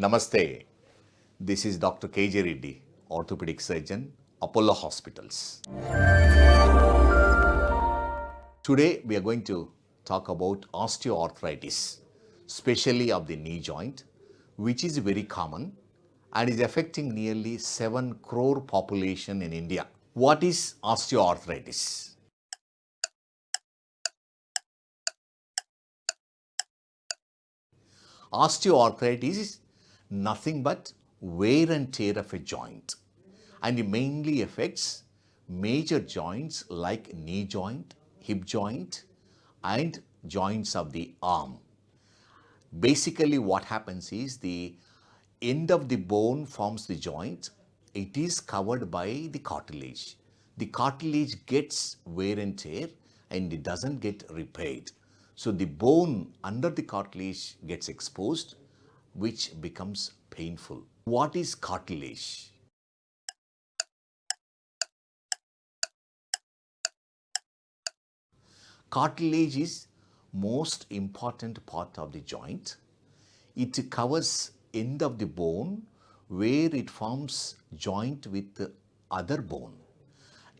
Namaste. This is Dr. KJ Reddy, Orthopedic Surgeon, Apollo Hospitals. Today we are going to talk about osteoarthritis, especially of the knee joint, which is very common and is affecting nearly 7 crore population in India. What is osteoarthritis? Osteoarthritis is nothing but wear and tear of a joint, and it mainly affects major joints like knee joint, hip joint and joints of the arm. Basically what happens is the end of the bone forms the joint. It is covered by the cartilage. The cartilage gets wear and tear and it doesn't get repaired. So the bone under the cartilage gets exposed, which becomes painful. What is cartilage? Cartilage is most important part of the joint. It covers end of the bone where it forms joint with the other bone.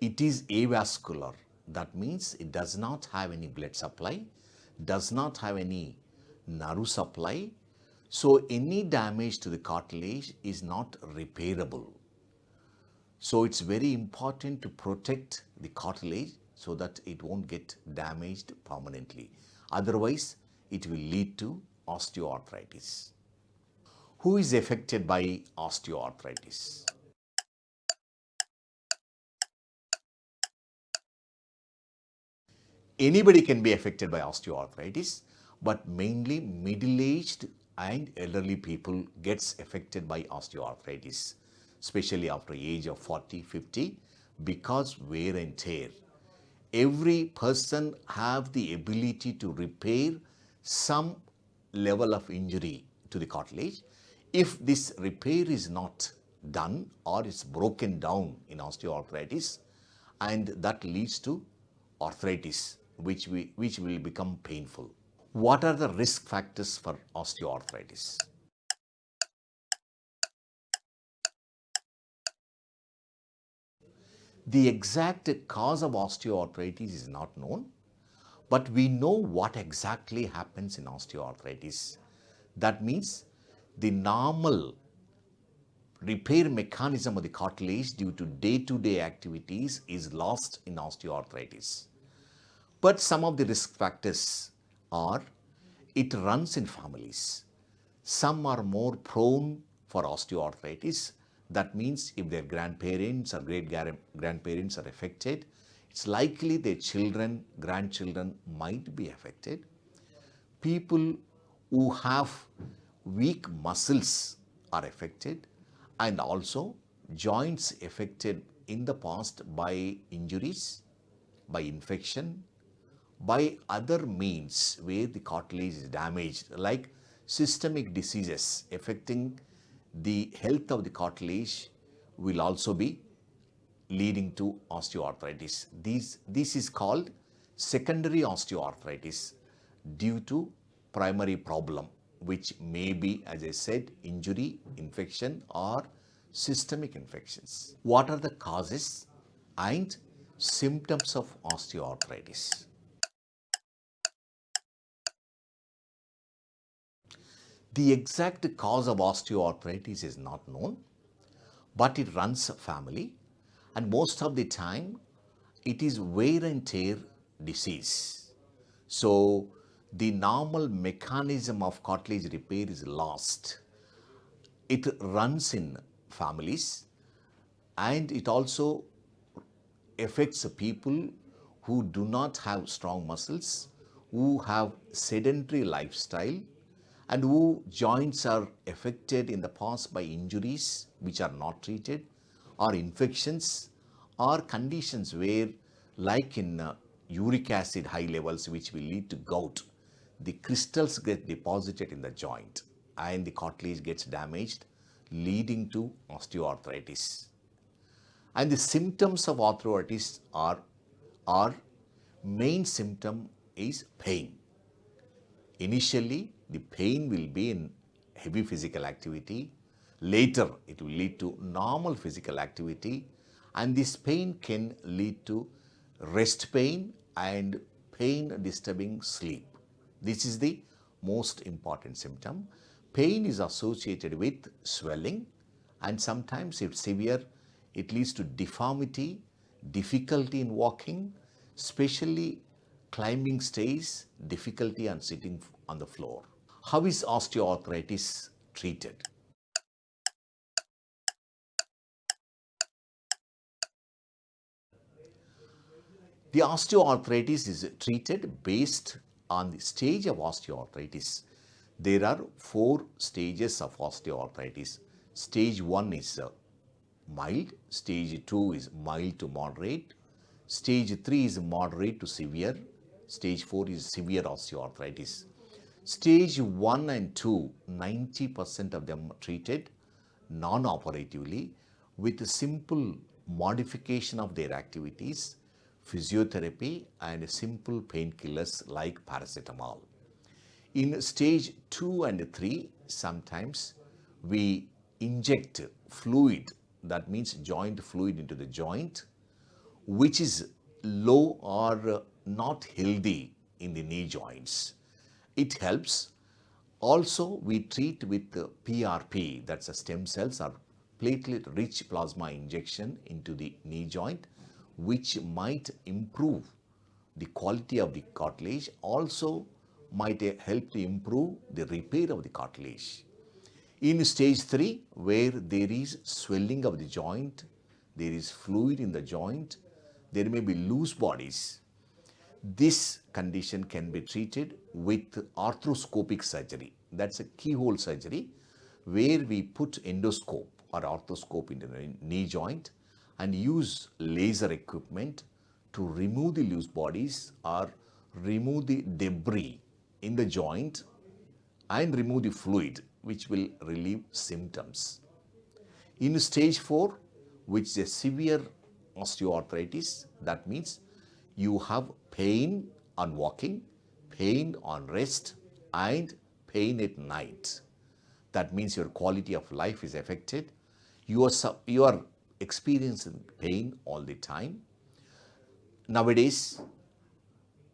It is avascular. That means it does not have any blood supply, does not have any nerve supply. So any damage to the cartilage is not repairable. So it's very important to protect the cartilage so that it won't get damaged permanently. Otherwise, it will lead to osteoarthritis. Who is affected by osteoarthritis? Anybody can be affected by osteoarthritis, but mainly middle-aged and elderly people gets affected by osteoarthritis, especially after age of 40, 50, because wear and tear. Every person have the ability to repair some level of injury to the cartilage. If this repair is not done or is broken down in osteoarthritis, and that leads to arthritis, which will become painful. What are the risk factors for osteoarthritis? The exact cause of osteoarthritis is not known, but we know what exactly happens in osteoarthritis. That means the normal repair mechanism of the cartilage due to day-to-day activities is lost in osteoarthritis. But some of the risk factors are, it runs in families. Some are more prone for osteoarthritis. That means if their grandparents or great-grandparents are affected, it's likely their children, grandchildren might be affected. People who have weak muscles are affected, and also joints affected in the past by injuries, by infection, by other means where the cartilage is damaged, like systemic diseases affecting the health of the cartilage will also be leading to osteoarthritis. This is called secondary osteoarthritis due to primary problem, which may be, as I said, injury, infection or systemic infections. What are the causes and symptoms of osteoarthritis? The exact cause of osteoarthritis is not known, but it runs a family, and most of the time it is wear and tear disease. So the normal mechanism of cartilage repair is lost. It runs in families, and it also affects people who do not have strong muscles, who have sedentary lifestyle, and who joints are affected in the past by injuries which are not treated, or infections, or conditions where, like in uric acid high levels, which will lead to gout, the crystals get deposited in the joint and the cartilage gets damaged, leading to osteoarthritis. And the symptoms of arthritis are main symptom is pain. Initially, the pain will be in heavy physical activity. Later, it will lead to normal physical activity, and this pain can lead to rest pain and pain disturbing sleep. This is the most important symptom. Pain is associated with swelling, and sometimes if severe, it leads to deformity, difficulty in walking, especially climbing stairs, difficulty on sitting on the floor. How is osteoarthritis treated? The osteoarthritis is treated based on the stage of osteoarthritis. There are 4 stages of osteoarthritis. Stage 1 is mild, stage 2 is mild to moderate, stage 3 is moderate to severe, stage 4 is severe osteoarthritis. Stage 1 and 2, 90% of them are treated non-operatively with a simple modification of their activities, physiotherapy and simple painkillers like paracetamol. In stage 2 and 3, sometimes we inject fluid, that means joint fluid into the joint, which is low or not healthy in the knee joints. It helps. Also, we treat with PRP, that's a stem cells or platelet-rich plasma injection into the knee joint, which might improve the quality of the cartilage, also might help to improve the repair of the cartilage. In stage 3, where there is swelling of the joint, there is fluid in the joint, there may be loose bodies, this condition can be treated with arthroscopic surgery. That's a keyhole surgery where we put endoscope or arthroscope into the knee joint and use laser equipment to remove the loose bodies or remove the debris in the joint and remove the fluid, which will relieve symptoms. In stage 4, which is a severe osteoarthritis, that means you have pain on walking, pain on rest and pain at night. That means your quality of life is affected. You are experiencing pain all the time. Nowadays,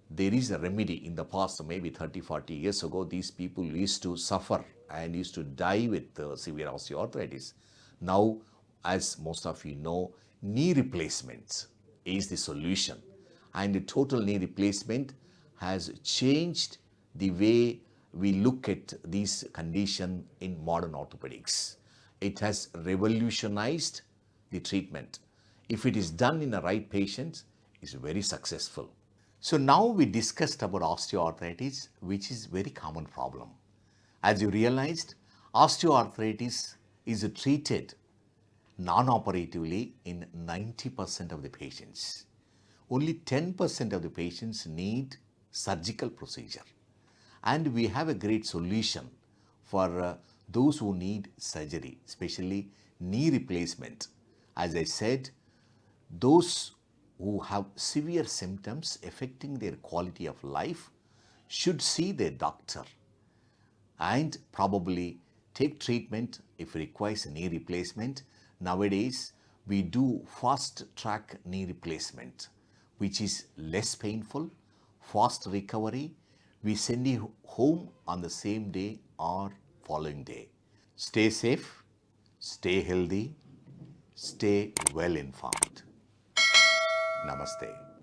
there is a remedy. In the past, maybe 30-40 years ago, these people used to suffer and used to die with severe osteoarthritis. Now, as most of you know, knee replacement is the solution, and the total knee replacement has changed the way we look at this condition in modern orthopedics. It has revolutionized the treatment. If it is done in the right patients, it's very successful. So now we discussed about osteoarthritis, which is a very common problem. As you realized, osteoarthritis is treated non-operatively in 90% of the patients. Only 10% of the patients need surgical procedure. And we have a great solution for those who need surgery, especially knee replacement. As I said, those who have severe symptoms affecting their quality of life should see their doctor and probably take treatment if it requires a knee replacement. Nowadays, we do fast track knee replacement, which is less painful, fast recovery. We send you home on the same day or following day. Stay safe, stay healthy, stay well informed. Namaste.